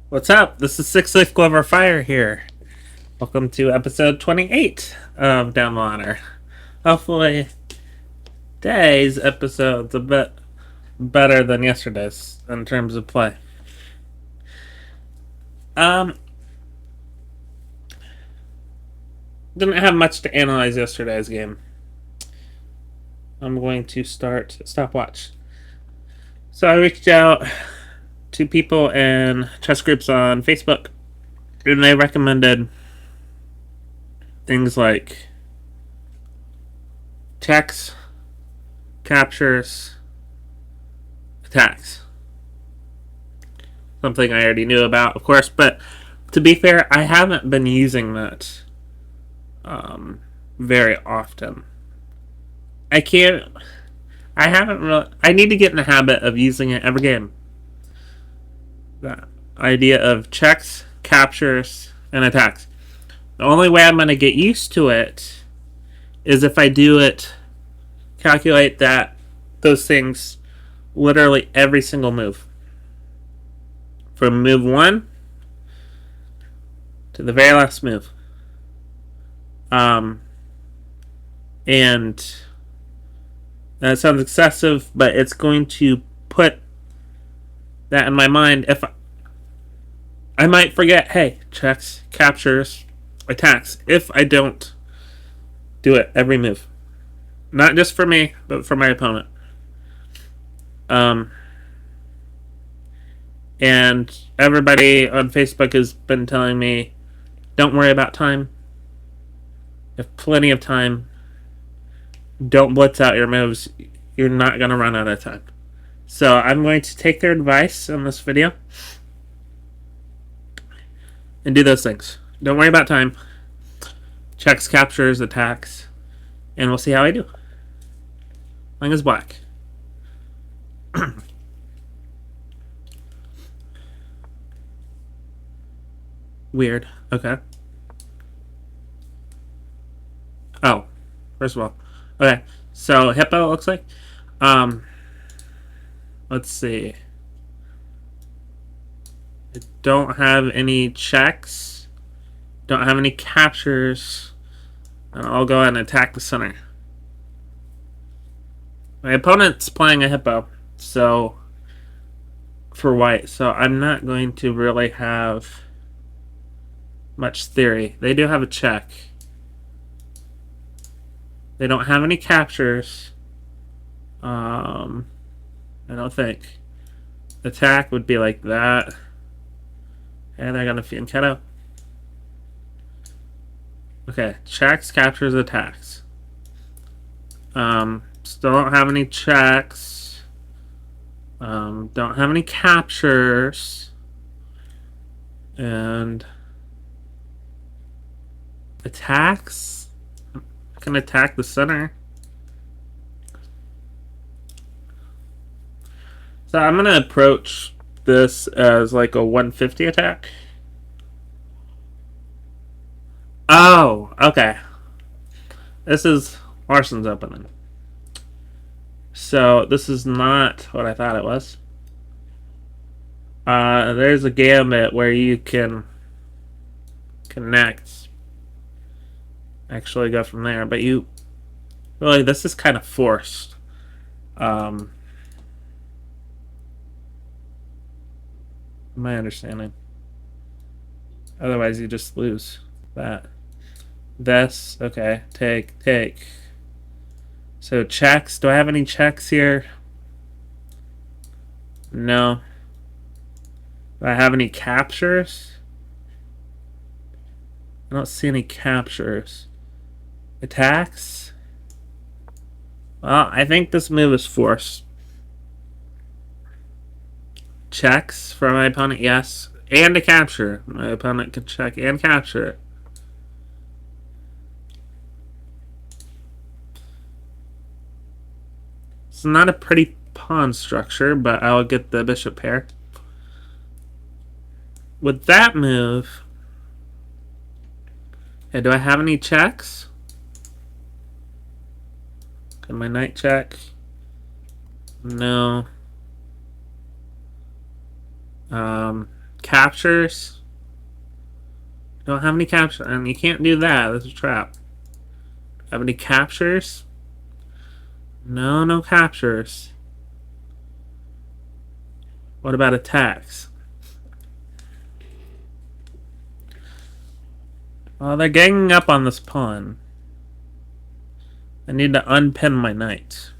What's up? This is Six Leaf Clover Fire here. Welcome to episode 28 of Down the Ladder. Hopefully, today's episode's a bit better than yesterday's in terms of play. Um, didn't have much to analyze yesterday's game. I'm going to start stopwatch. So I reached out to people in chess groups on Facebook, and they recommended things like checks, captures, attacks. Something I already knew about, of course, but to be fair, I haven't been using that very often. I can't. I haven't really. I need to get in the habit of using it every game. The idea of checks, captures, and attacks. The only way I'm going to get used to it is if I do it, calculate those things literally every single move. From move 1 to the very last move. And that sounds excessive, but it's going to put that in my mind. If I might forget, hey, checks, captures, attacks, if I don't do it every move. Not just for me, but for my opponent. And everybody on Facebook has been telling me, don't worry about time. You have plenty of time. Don't blitz out your moves. You're not going to run out of time. So I'm going to take their advice in this video and do those things. Don't worry about time. Checks, captures, attacks, and we'll see how I do. Lang is black. Weird. Okay. Oh, first of all. Okay, so Hippo, it looks like. Let's see. I don't have any checks. Don't have any captures. And I'll go ahead and attack the center. My opponent's playing a Hippo, so for white, so I'm not going to really have much theory. They do have a check. They don't have any captures. I don't think. Attack would be like that. And they're gonna fianchetto. Okay, checks, captures, attacks. Still don't have any checks. Don't have any captures. And attacks. I can attack the center. So I'm going to approach this as like a 150 attack. Oh, okay. This is Larson's opening. So this is not what I thought it was. There's a gambit where you can connect. Actually go from there, but you really, this is kind of forced. My understanding. Otherwise, you just lose that. This, okay, take. So checks. Do I have any checks here? No. Do I have any captures? I don't see any captures. Attacks? Well, I think this move is forced. Checks for my opponent, yes. And a capture. My opponent can check and capture. It's not a pretty pawn structure, but I'll get the bishop pair. With that move, okay, do I have any checks? Can my knight check? No. Captures. Don't have any captures. And you can't do that. That's a trap. Have any captures? No, no captures. What about attacks? Well, they're ganging up on this pawn. I need to unpin my knight.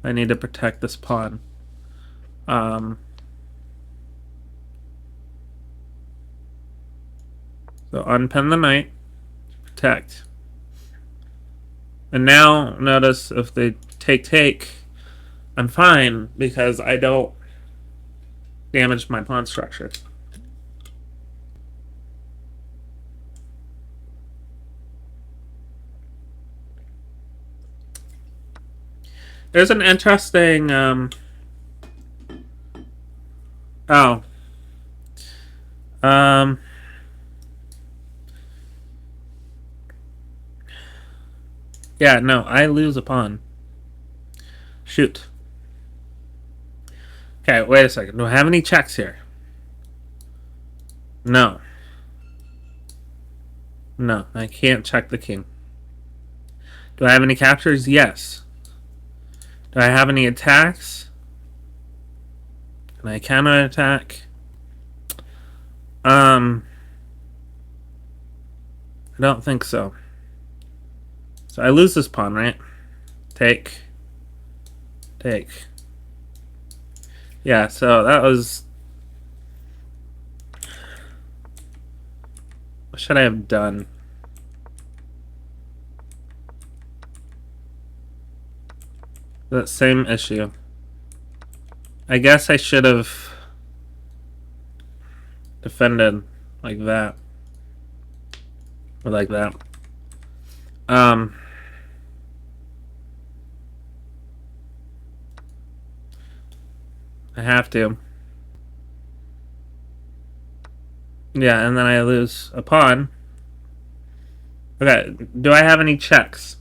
I need to protect this pawn. So unpin the knight. Protect. And now, notice if they take, I'm fine because I don't damage my pawn structure. There's an interesting, yeah, no, I lose a pawn. Shoot. Okay, wait a second. Do I have any checks here? No. No, I can't check the king. Do I have any captures? Yes. Do I have any attacks? Can I counterattack? I don't think so. So I lose this pawn, right? Take. Yeah, so that was... What should I have done? That same issue. I guess I should have defended like that. Or like that. I have to. Yeah, and then I lose a pawn. Okay, do I have any checks?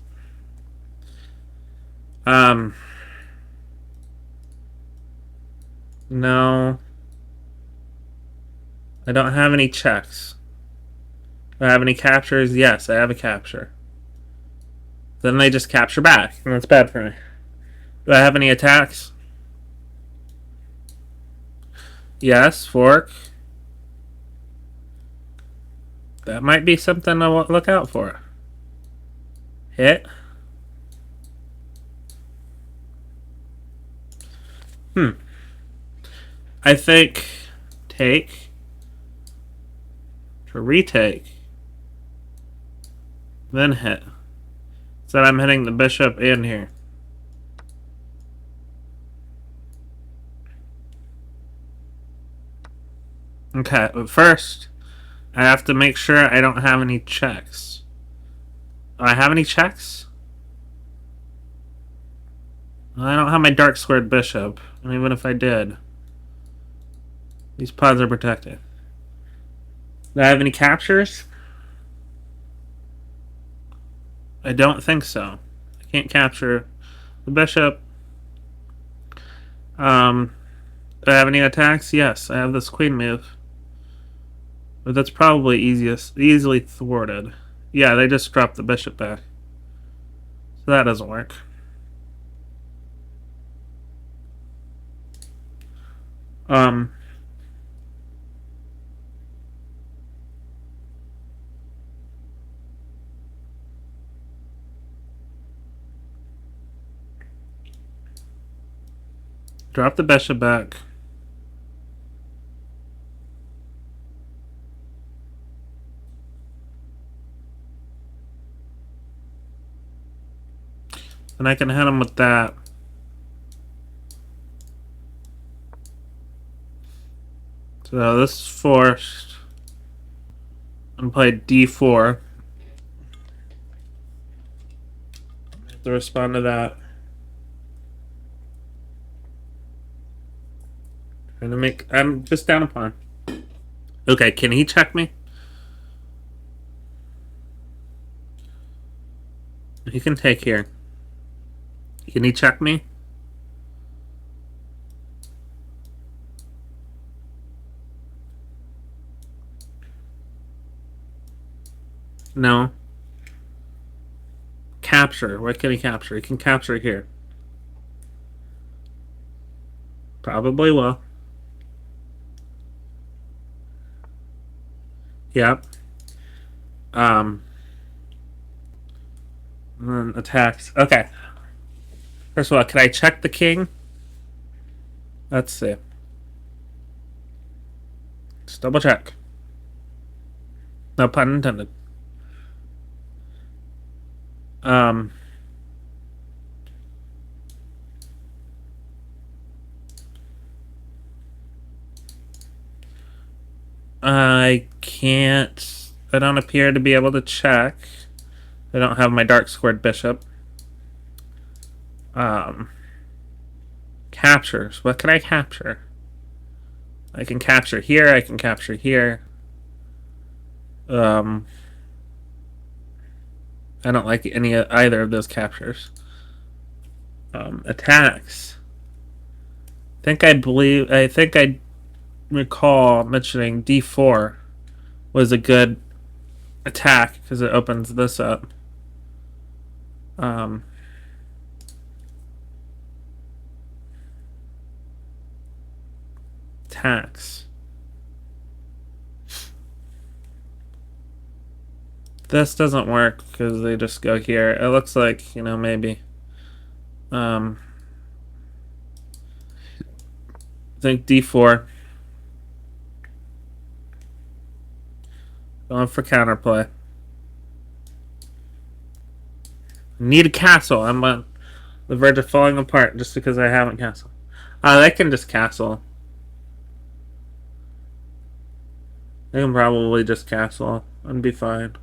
No. I don't have any checks. Do I have any captures? Yes, I have a capture. Then they just capture back, and that's bad for me. Do I have any attacks? Yes, fork. That might be something to look out for. Hit. I think take to retake, then hit. So I'm hitting the bishop in here. Okay, but first I have to make sure I don't have any checks. Do I have any checks? I don't have my dark squared bishop, and even if I did, these pawns are protected. Do I have any captures? I don't think so. I can't capture the bishop. Do I have any attacks? Yes, I have this queen move. But that's probably easily thwarted. Yeah, they just dropped the bishop back. So that doesn't work. Drop the bishop back. And I can hit him with that. So this is forced. And play d4. I have to respond to that. Trying to make... I'm just down a pawn. Okay, can he check me? He can take here. Can he check me? No. Capture. What can he capture? He can capture here. Probably will. Yep. And then attacks. Okay. First of all, can I check the king? Let's see. Just double check. No pun intended. I can't. I don't appear to be able to check. I don't have my dark squared bishop. Captures. What can I capture? I can capture here. I can capture here. I don't like either of those captures. Attacks. I think I recall mentioning d4 was a good attack because it opens this up. Attacks. This doesn't work because they just go here. It looks like, maybe. I think d4. Going for counterplay. Need a castle. I'm on the verge of falling apart just because I haven't castled. They can just castle. They can probably just castle and be fine.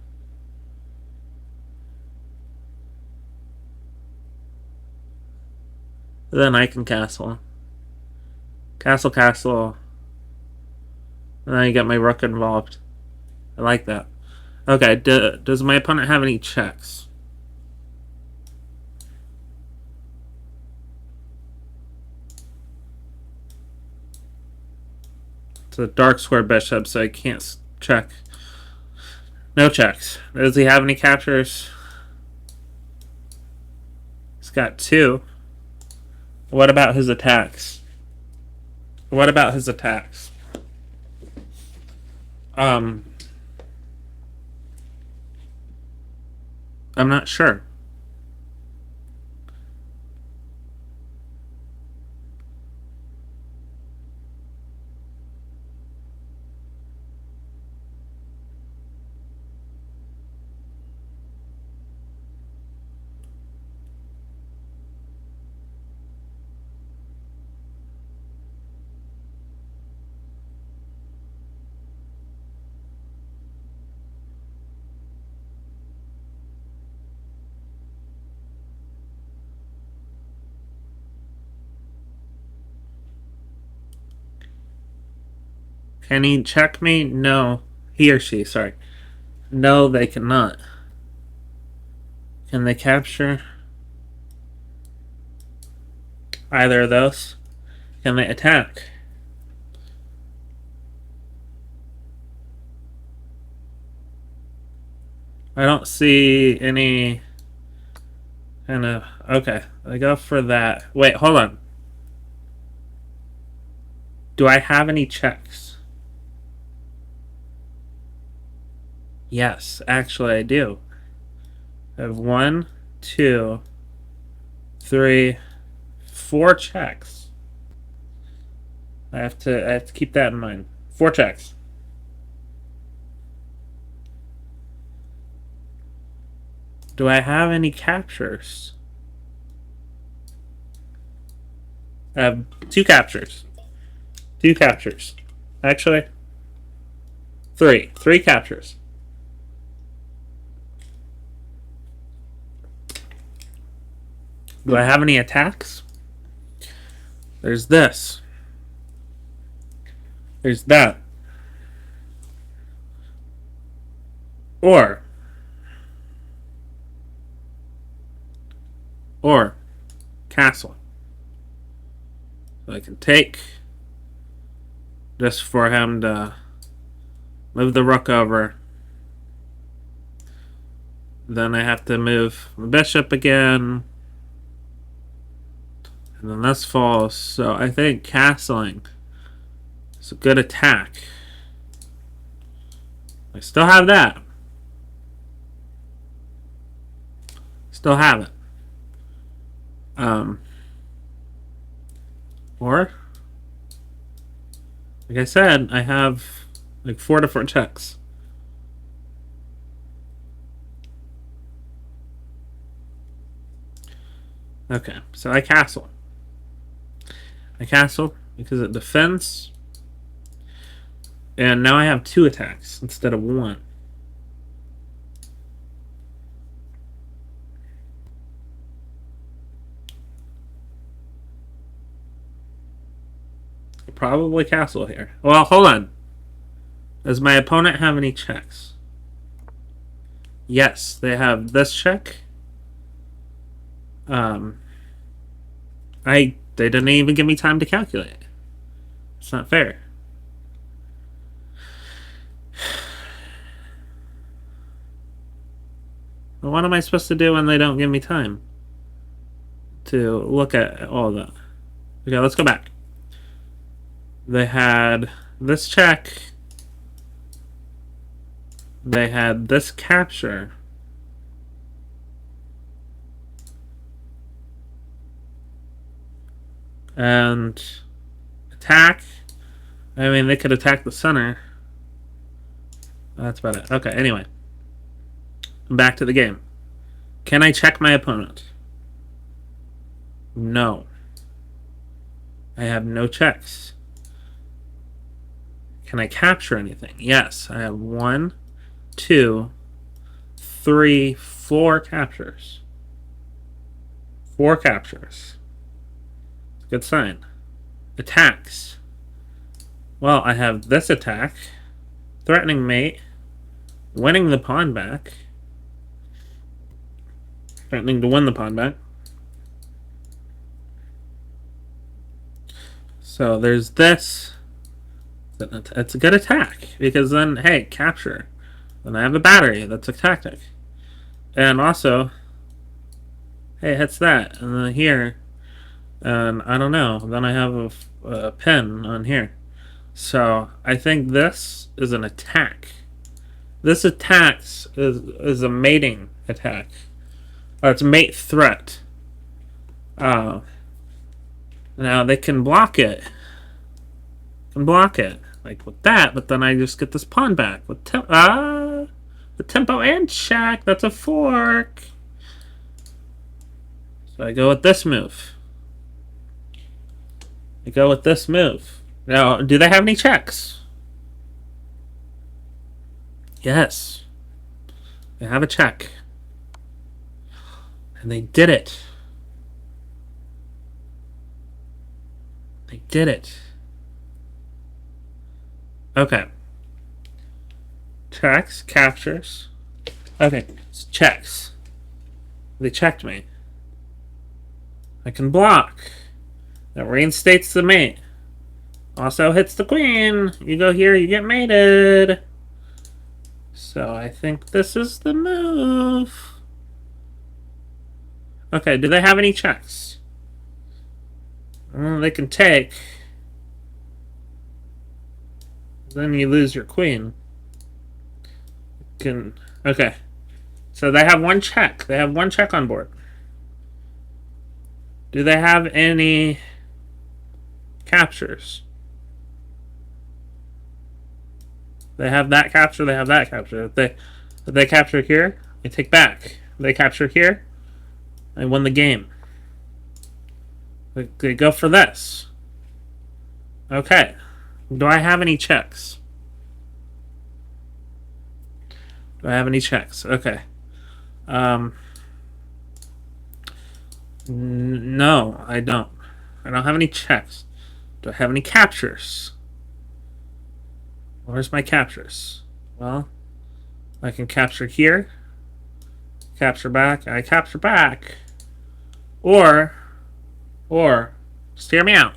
Then I can castle. Castle, castle. And then I get my rook involved. I like that. Okay, does my opponent have any checks? It's a dark square bishop, so I can't check. No checks. Does he have any captures? He's got 2. What about his attacks? What about his attacks? I'm not sure. Can he check me? No. He or she, sorry. No, they cannot. Can they capture either of those? Can they attack? I don't see any kind of... Okay, I go for that. Wait, hold on. Do I have any checks? Yes, actually I do. I have 1, 2, 3, 4 checks. I have to keep that in mind. 4 checks. Do I have any captures? I have 2 captures. 2 captures. Actually, 3. 3 captures. Do I have any attacks? There's this. There's that. Or castle. So I can take just for him to move the rook over. Then I have to move the bishop again. And then this falls. So I think castling is a good attack. I still have that. Still have it. Or, like I said, I have like 4 different checks. Okay, so I castle. I castle because it defends. And now I have 2 attacks instead of 1. Probably castle here. Well, hold on. Does my opponent have any checks? Yes, they have this check. They didn't even give me time to calculate. It's not fair. Well, what am I supposed to do when they don't give me time to look at all that? Okay, let's go back. They had this check. They had this capture. And attack. I mean, they could attack the center. That's about it. Okay, anyway. Back to the game. Can I check my opponent? No. I have no checks. Can I capture anything? Yes, I have 1, 2, 3, 4 captures. 4 captures. Good sign. Attacks. Well, I have this attack. Threatening mate. Winning the pawn back. Threatening to win the pawn back. So there's this. It's a good attack. Because then, hey, capture. Then I have a battery. That's a tactic. And also, hey, it hits that. And then here, and I don't know. Then I have a pin on here. So I think this is an attack. This attack is a mating attack. It's a mate threat. Now they can block it. Like with that, but then I just get this pawn back with the tempo and check. That's a fork. So I go with this move. Now, do they have any checks? Yes. They have a check. And they did it. They did it. Okay. Checks, captures. Okay, so checks. They checked me. I can block. That reinstates the mate. Also hits the queen. You go here, you get mated. So I think this is the move. Okay, do they have any checks? They can take. Then you lose your queen. Okay. So they have 1 check. They have 1 check on board. Do they have any captures? They have that capture. They have that capture. If they capture here, they take back. If they capture here, they win the game. They go for this. Okay. Do I have any checks? Do I have any checks? Okay. No, I don't. I don't have any checks. Do I have any captures? Where's my captures? Well, I can capture here. Capture back. I capture back. Or, just hear me out.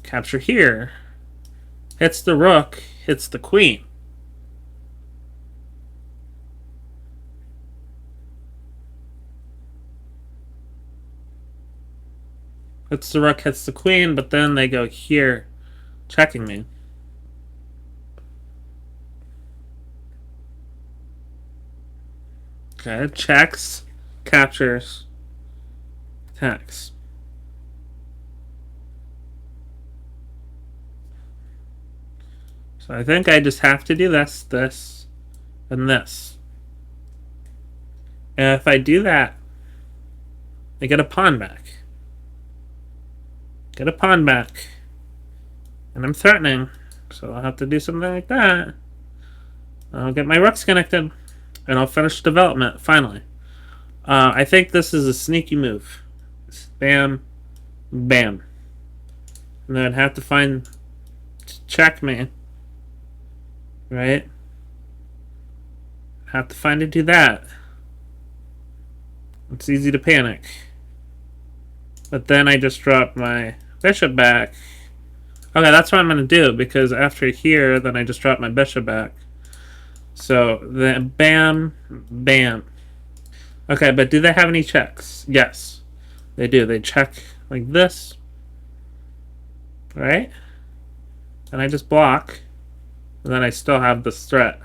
Capture here. Hits the rook. Hits the queen. Hits the rook, hits the queen, but then they go here, checking me. Okay, checks, captures, attacks. So I think I just have to do this, this, and this. And if I do that, I get a pawn back. Get a pawn back. And I'm threatening, so I'll have to do something like that. I'll get my rooks connected, and I'll finish development, finally. I think this is a sneaky move. Bam, bam. And then I'd have to find checkmate. Right? Have to find to do that. It's easy to panic. But then I just dropped my bishop back. Okay, that's what I'm going to do, because after here, then I just drop my bishop back. So, then bam, bam. Okay, but do they have any checks? Yes, they do. They check like this. Right? And I just block. And then I still have this threat.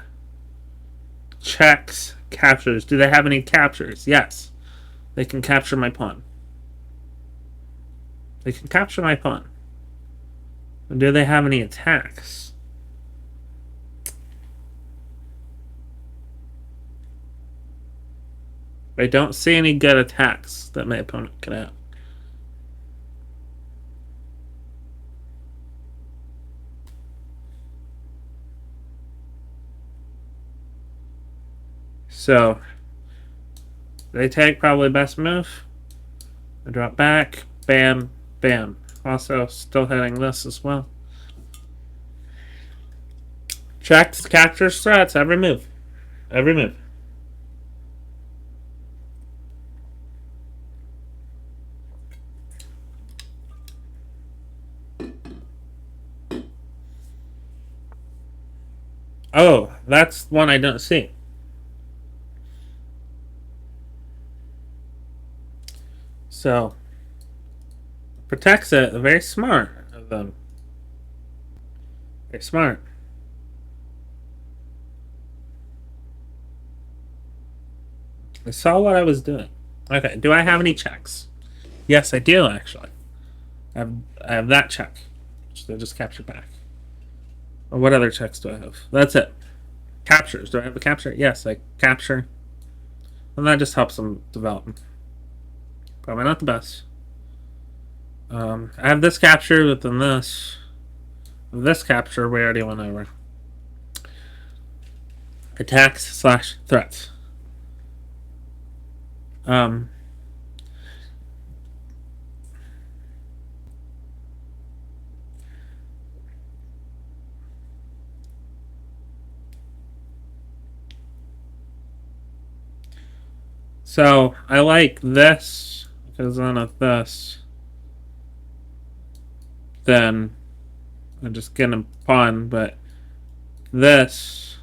Checks, captures. Do they have any captures? Yes. They can capture my pawn. They can capture my pawn. And do they have any attacks? I don't see any good attacks that my opponent can have. So, they take probably best move. I drop back. Bam, bam. Also, still hitting this as well. Checks, captures, threats. Every move. Every move. Oh, that's one I don't see. So, protects it. Very smart of them. Very smart. I saw what I was doing. Okay, do I have any checks? Yes, I do, actually. I have that check, which I just captured back. Or what other checks do I have? That's it. Captures. Do I have a capture? Yes, I capture. And that just helps them develop. Probably not the best. I have this capture, but then this capture we already went over. Attacks / threats. So I like this because then if this, then I'm just getting a pawn, but this,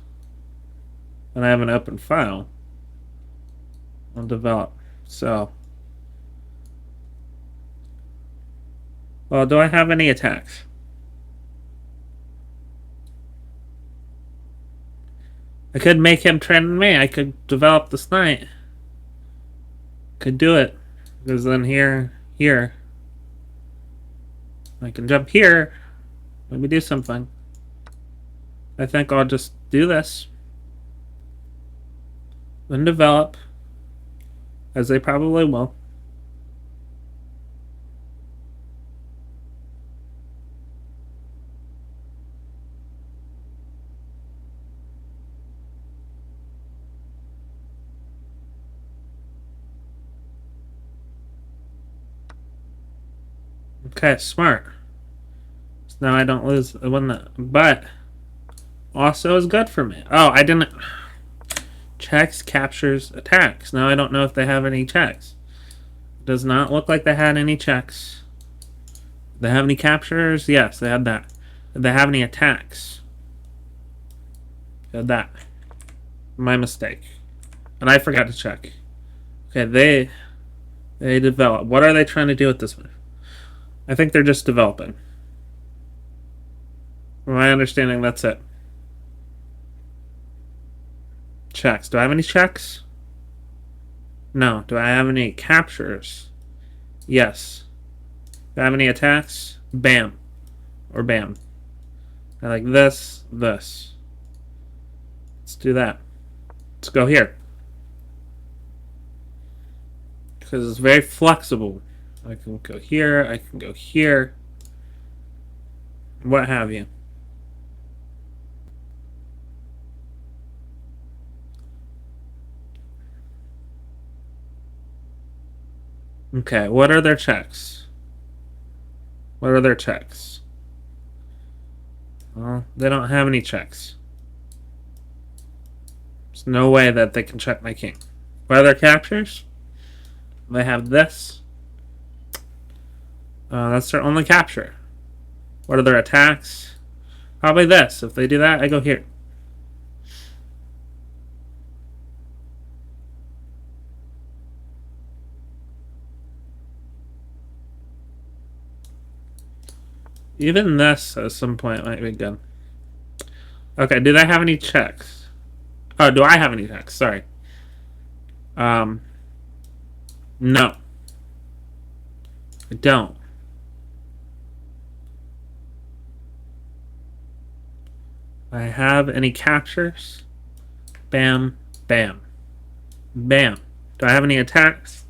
then I have an open file. I'll develop. So, well, do I have any attacks? I could make him train me. I could develop this knight. Could do it. Because then here. I can jump here. Let me do something. I think I'll just do this. Then develop. As they probably will. Okay, smart. So now I don't lose one, but also is good for me. Oh, I didn't. Checks, captures, attacks. Now I don't know if they have any checks. Does not look like they had any checks. Do they have any captures? Yes, they had that. Did they have any attacks? They had that. My mistake. And I forgot to check. Okay, they develop. What are they trying to do with this move? I think they're just developing. From my understanding, that's it. Checks. Do I have any checks? No. Do I have any captures? Yes. Do I have any attacks? Bam. Or bam. I like this, this. Let's do that. Let's go here. Because it's very flexible. I can go here, I can go here. What have you. Okay, what are their checks? What are their checks? Well, they don't have any checks. There's no way that they can check my king. What are their captures? They have this. That's their only capture. What are their attacks? Probably this. If they do that, I go here. Even this at some point might be good. Okay, do they have any checks? Oh, do I have any checks? Sorry. No. I don't. I have any captures? Bam, bam, bam. Do I have any attacks?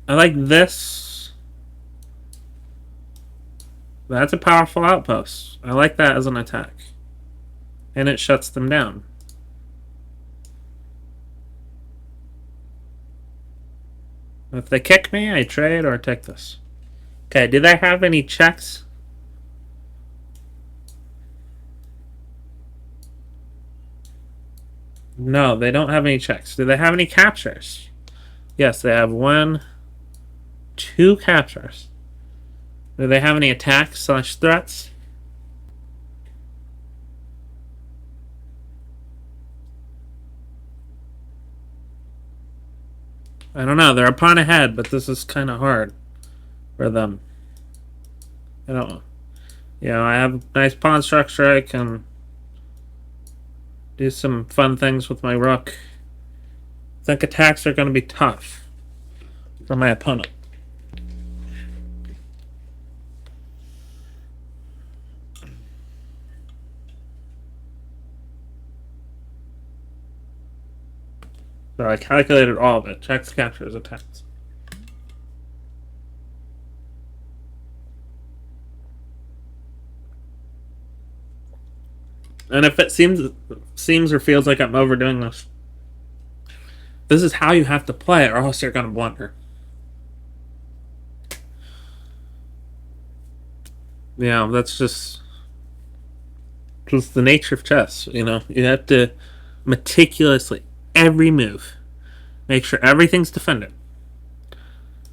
I like this. That's a powerful outpost. I like that as an attack. And it shuts them down. If they kick me, I trade or take this. Okay, do they have any checks? No, they don't have any checks. Do they have any captures? Yes, they have 1, 2 captures. Do they have any attacks / threats? I don't know. They're a pawn ahead, but this is kind of hard for them. I don't know. You know, I have a nice pawn structure. I can do some fun things with my rook. I think attacks are going to be tough for my opponent. So I calculated all of it. Checks, captures, attacks. And if it seems or feels like I'm overdoing this, this is how you have to play it, or else you're going to blunder. Yeah, that's just the nature of chess. You know, you have to meticulously, every move, make sure everything's defended.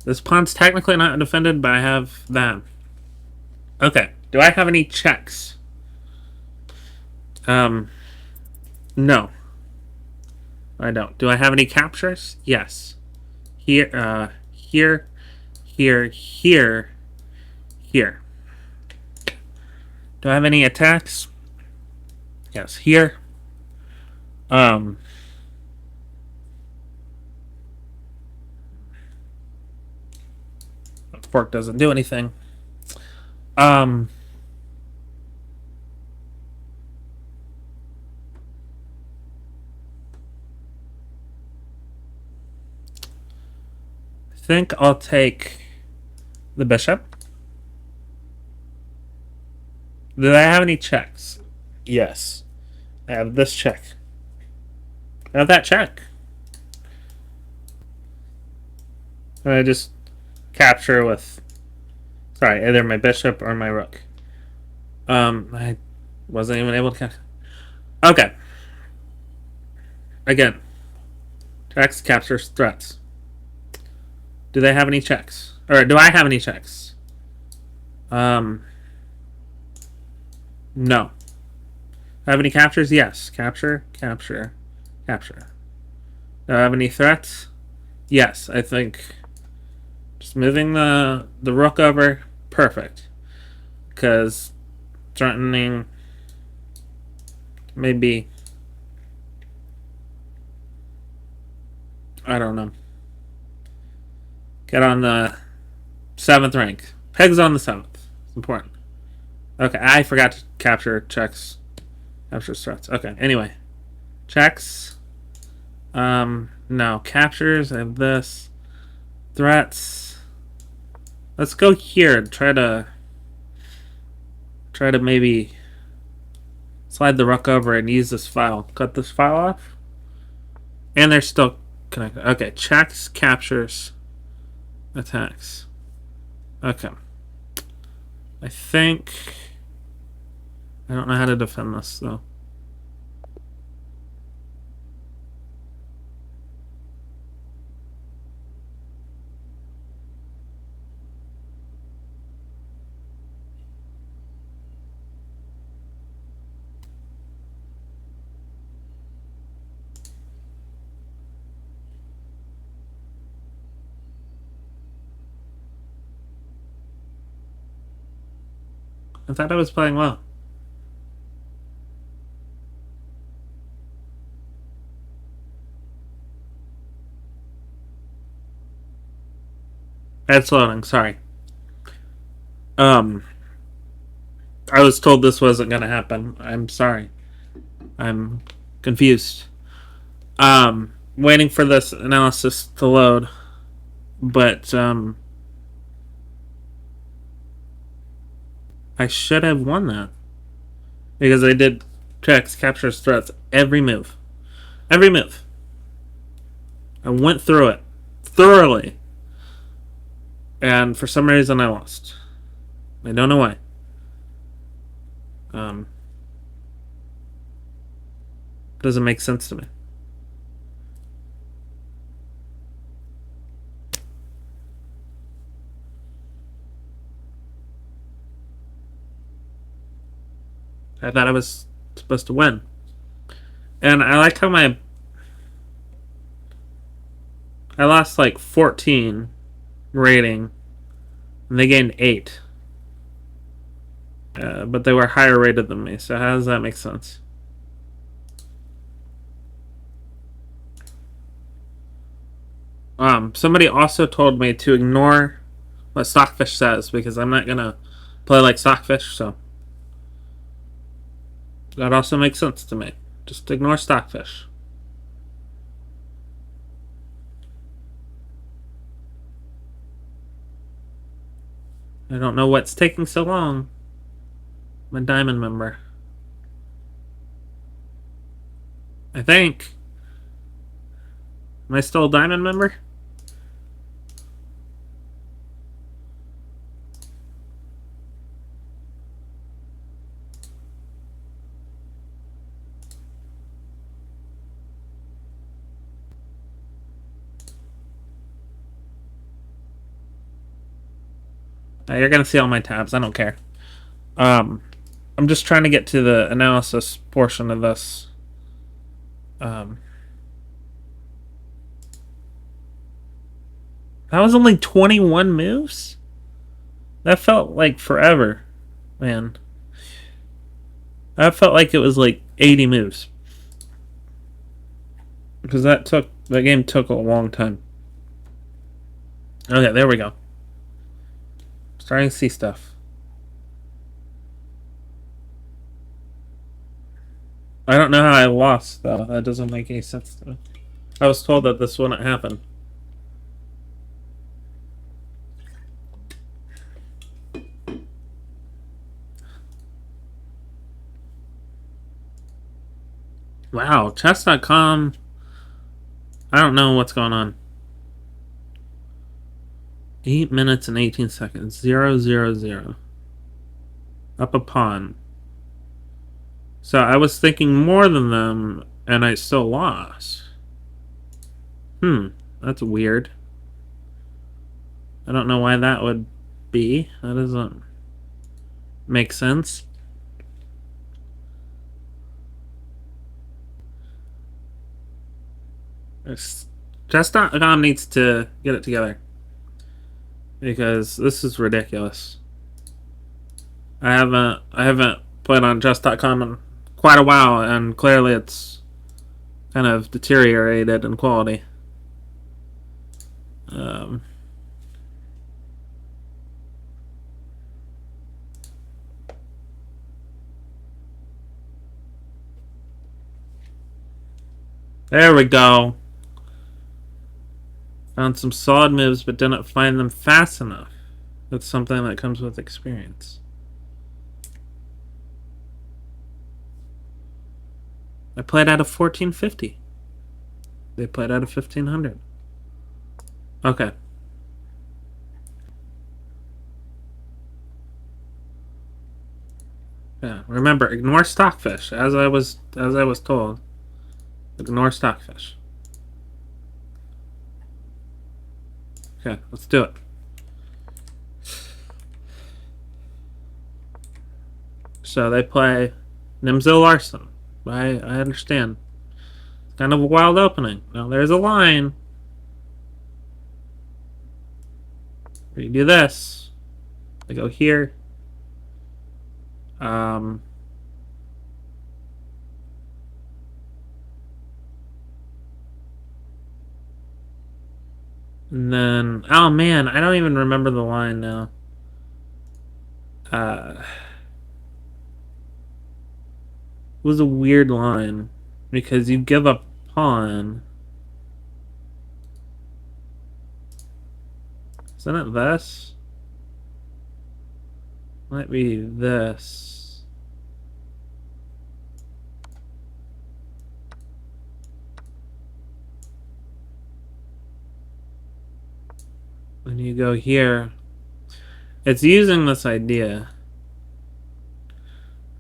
This pawn's technically not defended, but I have that. Okay, do I have any checks? No. I don't. Do I have any captures? Yes. Here, here, here, here, here. Do I have any attacks? Yes, here. Fork doesn't do anything. I think I'll take the bishop. Do I have any checks? Yes. I have this check. I have that check. And I just capture with, sorry, either my bishop or my rook. I wasn't even able to capture. Okay. Again. Checks, captures, threats. Do they have any checks? Or do I have any checks? No. I have any captures? Yes. Capture, capture, capture. Do I have any threats? Yes, I think Just moving the rook over. Perfect. Because threatening maybe, I don't know, get on the 7th rank. Pegs on the 7th. It's important. Okay, I forgot to capture checks. Capture threats. Okay, anyway. Checks. No. Captures. I have this. Threats. Let's go here and try to maybe slide the rook over and use this file. Cut this file off. And they're still connected. Okay, checks, captures, attacks. Okay. I think I don't know how to defend this though. I thought I was playing well. It's loading, sorry. I was told this wasn't gonna happen. I'm sorry. I'm confused. Waiting for this analysis to load. But I should have won that. Because I did checks, captures, threats every move. Every move. I went through it thoroughly. And for some reason I lost. I don't know why. Doesn't make sense to me. I thought I was supposed to win. And I like how I lost like 14 rating, and they gained 8. But they were higher rated than me, so how does that make sense? Somebody also told me to ignore what Stockfish says because I'm not gonna play like Stockfish, so that also makes sense to me. Just ignore Stockfish. I don't know what's taking so long. I'm a diamond member. I think. Am I still a diamond member? You're gonna see all my tabs. I don't care. I'm just trying to get to the analysis portion of this. That was only 21 moves? That felt like forever, man. That felt like it was like 80 moves. Because that game took a long time. Okay, there we go. Starting to see stuff. I don't know how I lost, though. That doesn't make any sense to me. I was told that this wouldn't happen. Wow, chess.com. I don't know what's going on. 8 minutes and 18 seconds. 0, 0, 0. Up a pawn. So I was thinking more than them, and I still lost. That's weird. I don't know why that would be. That doesn't make sense. Chess.com needs to get it together. because this is ridiculous. I haven't played on chess.com in quite a while, and clearly it's kind of deteriorated in quality. Um, there we go. Found some solid moves, but didn't find them fast enough. That's something that comes with experience. I played out of 1450. They played out of 1500. Okay. Yeah. Remember, ignore stockfish, as I was told. Ignore stockfish. Okay, let's do it. So they play Nimzo Larson. I understand. It's kind of a wild opening. Now there's a line. You do this. I go here. And then, oh man, I don't even remember the line now. It was a weird line because you give a pawn. Isn't it this? Might be this. When you go here, it's using this idea.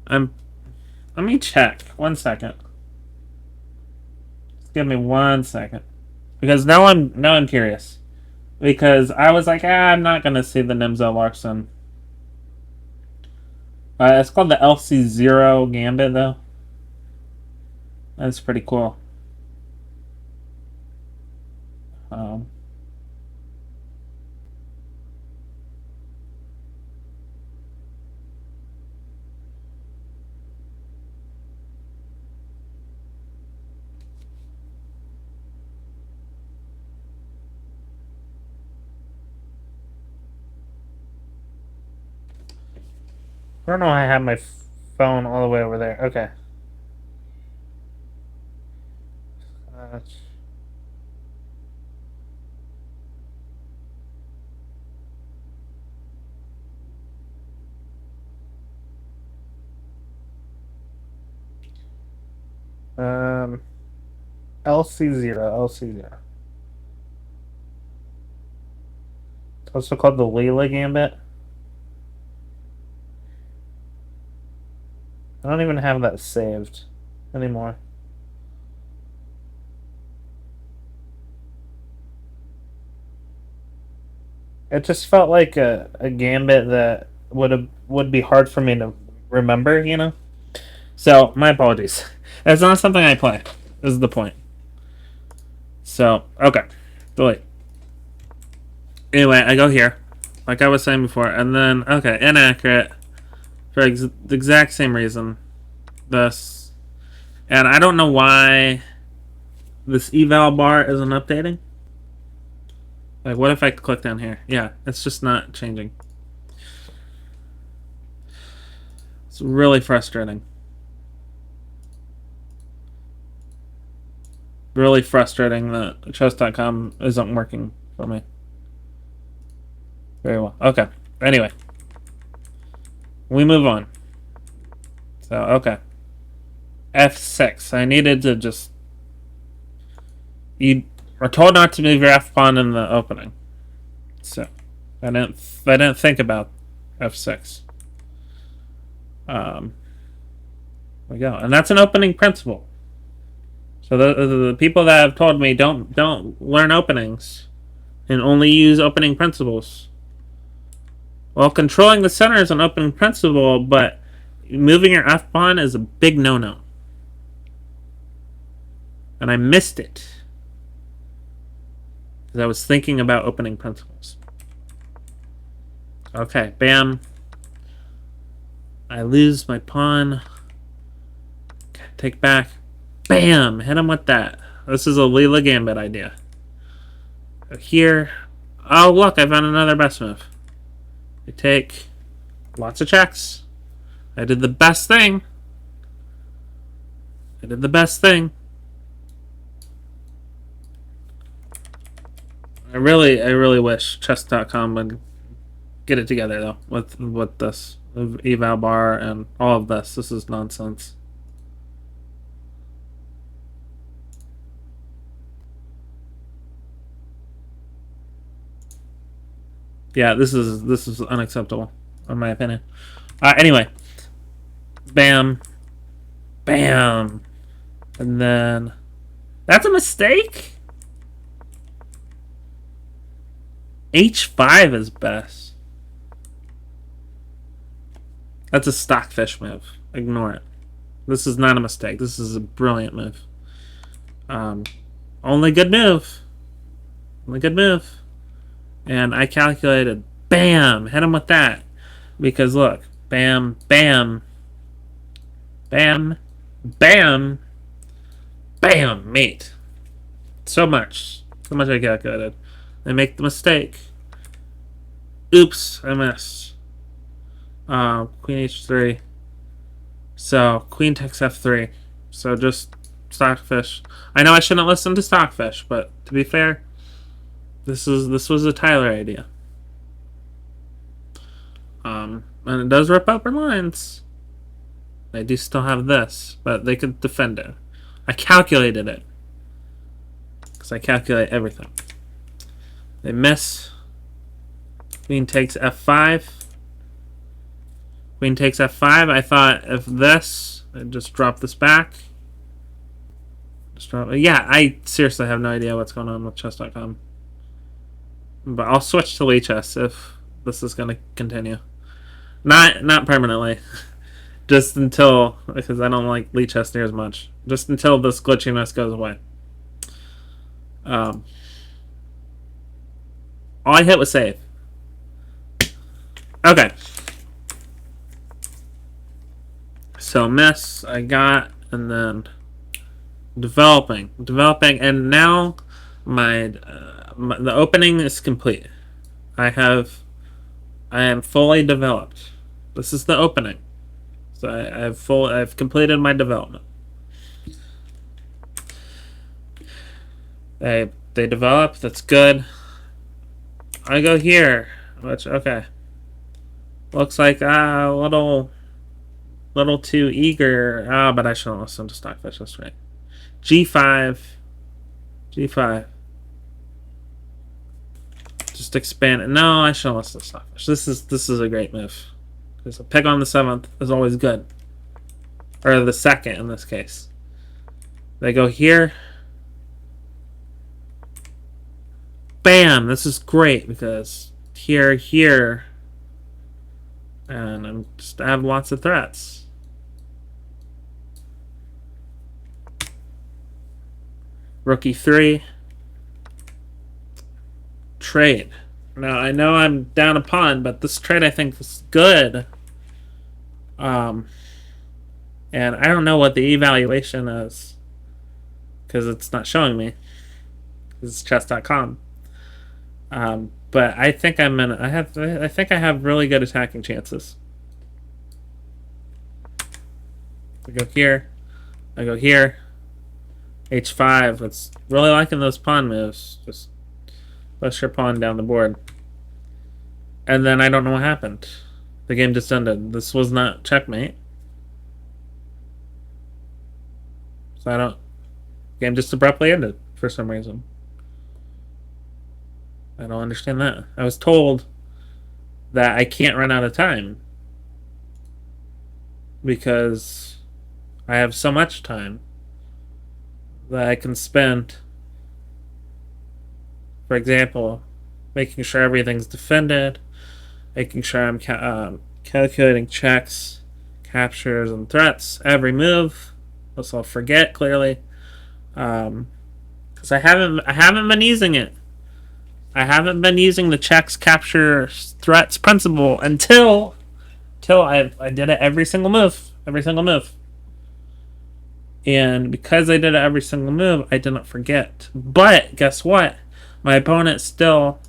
Let me check. 1 second. Just give me 1 second. Because now I'm curious. Because I was like, I'm not gonna see the Nimzo Larson. It's called the LC0 Gambit though. That's pretty cool. I don't know why I have my phone all the way over there. Okay. LC0. It's also called the Leela Gambit. I don't even have that saved anymore. It just felt like a gambit that would be hard for me to remember, you know? So, my apologies. That's not something I play. This is the point. So, okay. Delete. Anyway, I go here. Like I was saying before. And then, okay, inaccurate. For the exact same reason. This. And I don't know why this eval bar isn't updating. Like, what if I click down here? Yeah, it's just not changing. It's really frustrating. Really frustrating that chess.com isn't working for me. Very well. Okay. Anyway. We move on. So, okay. F6. I needed to just... You are told not to move your F pawn in the opening. So, I didn't think about F6. There we go. And that's an opening principle. So the people that have told me don't learn openings and only use opening principles. Well, controlling the center is an opening principle, but moving your F pawn is a big no-no. And I missed it. Because I was thinking about opening principles. Okay, bam. I lose my pawn. Take back. Bam! Hit him with that. This is a Leela Gambit idea. Here. Oh, look, I found another best move. I take lots of checks. I did the best thing. I did the best thing. I really wish chess.com would get it together though with this eval bar and all of this. This is nonsense. Yeah, this is unacceptable in my opinion. Anyway, bam, bam, and then that's a mistake. H5 is best. That's a stockfish move. Ignore it. This is not a mistake. This is a brilliant move. Only good move. Only good move. And I calculated, bam, hit him with that. Because look, bam, bam, bam, bam, bam, mate. So much I calculated. I make the mistake. Oops, I missed. Queen h3. So queen takes f3. So just stockfish. I know I shouldn't listen to stockfish, but to be fair, this was a Tyler idea. And it does rip open lines. I do still have this, but they could defend it. I calculated it. Because I calculate everything. They miss. Queen takes f5. Queen takes f5. I thought if this, I'd just drop this back. Just drop. Yeah, I seriously have no idea what's going on with chess.com. But I'll switch to Lichess if this is going to continue. Not permanently. Just until, because I don't like Lichess near as much. Just until this glitchiness goes away. All I hit was save. Okay. So miss, I got, and then developing, and now the opening is complete. I am fully developed. This is the opening. So I've completed my development. They develop. That's good. I go here, which okay. Looks like a little too eager. But I shouldn't listen to stockfish. That's right. G5. Just expand it. No, I shouldn't listen to stockfish. This is a great move. Because a peg on the 7th is always good. Or the 2nd in this case. They go here. Bam! This is great because here. And I have lots of threats. Rook e3. Trade. Now, I know I'm down a pawn, but this trade I think is good. And I don't know what the evaluation is. Because it's not showing me. It's chess.com. But I think I think I have really good attacking chances. I go here. I go here. H5. It's really liking those pawn moves. Just push your pawn down the board. And then I don't know what happened. The game just ended. This was not checkmate. So I don't... Game just abruptly ended for some reason. I don't understand that. I was told that I can't run out of time. Because I have so much time that I can spend, for example, making sure everything's defended, making sure I'm calculating checks, captures, and threats every move. Else I'll forget clearly, because I haven't been using it. I haven't been using the checks, capture, threats principle until I did it every single move. Every single move. And because I did it every single move, I didn't forget. But guess what? My opponent still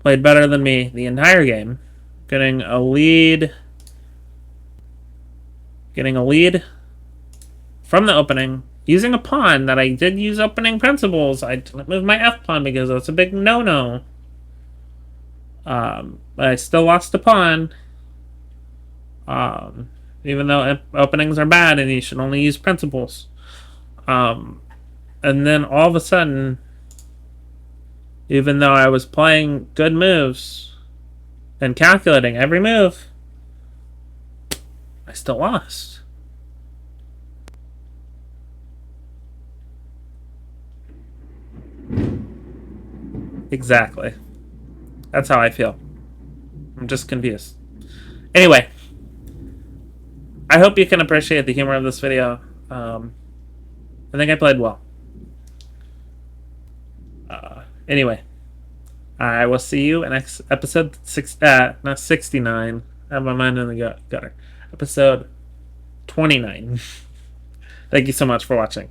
played better than me the entire game. Getting a lead from the opening. Using a pawn that I did use opening principles. I didn't move my F pawn because that's a big no-no. But I still lost a pawn. Even though openings are bad and you should only use principles. And then all of a sudden, even though I was playing good moves and calculating every move, I still lost. Exactly. That's how I feel. I'm just confused. Anyway, I hope you can appreciate the humor of this video. I think I played well. Anyway, I will see you in next episode not 69. I have my mind in the gutter. Episode 29. Thank you so much for watching.